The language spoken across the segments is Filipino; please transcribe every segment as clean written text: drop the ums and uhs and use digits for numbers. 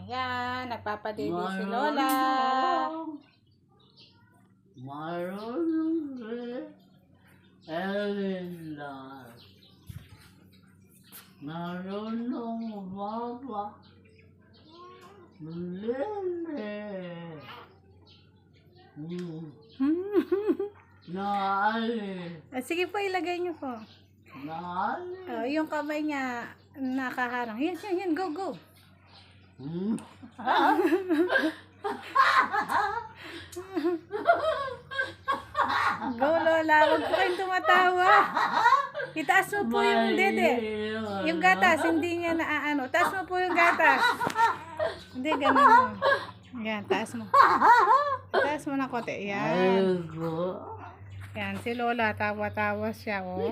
Yan, nagpapadede si Lola. Marunong Elena. Marunong Baba. Lele. Naali. Sige po, ilagay niyo po. Naali. Yung kamay niya nakaharang. Yan, go, go. Go, Lola. Huwag po kayong tumatawa. Itaas mo po yung dede. Yung gatas, hindi niya naaano. Taas mo po yung gatas. Hindi, ganun mo. Yan, taas mo. Taas mo na konti. Yan. Yan, si Lola, tawa-tawa siya, oh.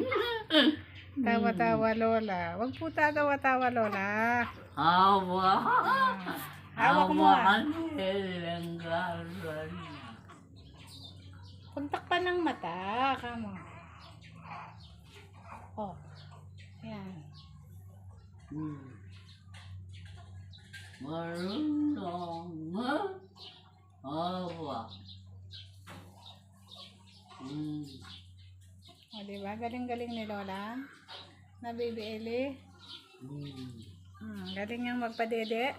Tawa-tawa, Lola. Huwag po tatawa-tawa, Lola. Hawa. Hawak mo, ah. Hawa. Puntak ng mata, kamo. Oh. Yan. Marunong Hawa. O, diba? Galing-galing ni Lola. Na Baby Ellie. Galing niyang magpadede.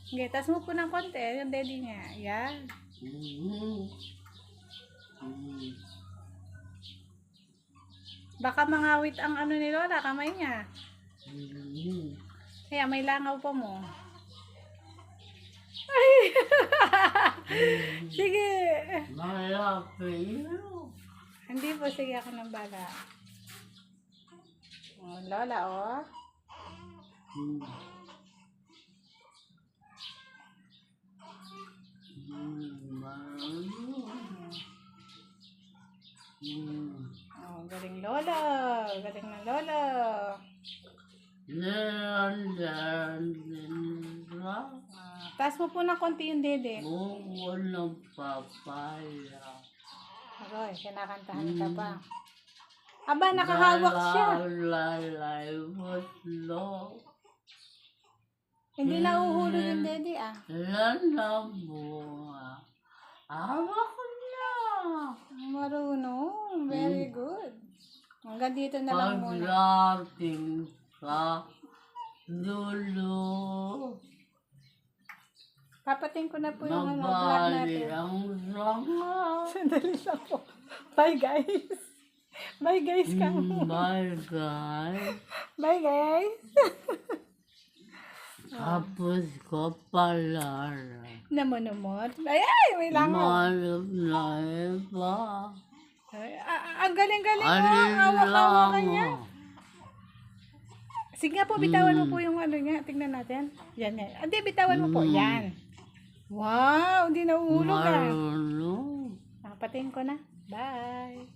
Okay, taas mo po ng konti. Yung daddy niya. Yan. Baka mangawit ang ano ni Lola, kamay niya. Kaya may langaw pa mo. Ay! Sige. Hindi po, sige ako ng bala. Oh, Lola, oh. Oh, galing Lola. Galing na Lola. Taas mo po ng konti yung dede. Oo, ng papaya. Aroy, kinakantahan ka pa. Aba, nakahawak siya. Hindi na uhulog yung dede, ah. Lalamunga. Awa ko na. Marunong. Very good. Hanggang dito na lang muna. Pagdating sa dulo. Papating ko na po yung ano, vlog Nabali natin. ang sanga. Sandali lang po. Bye, guys. Bye, guys. Bye, guys. Bye, guys. Tapos ko pala. Namanumot. Ay, may langaw. Malap na iba. Ay, ang galing-galing mo. Ang hawak-hawakan niya. Sige nga po, bitawan mo po yung ano niya. Tingnan natin. Yan, yan. Hindi, bitawan mo po. Yan. Wow, hindi nauulog, ah. Marunong. Nakapatingin ko na. Bye.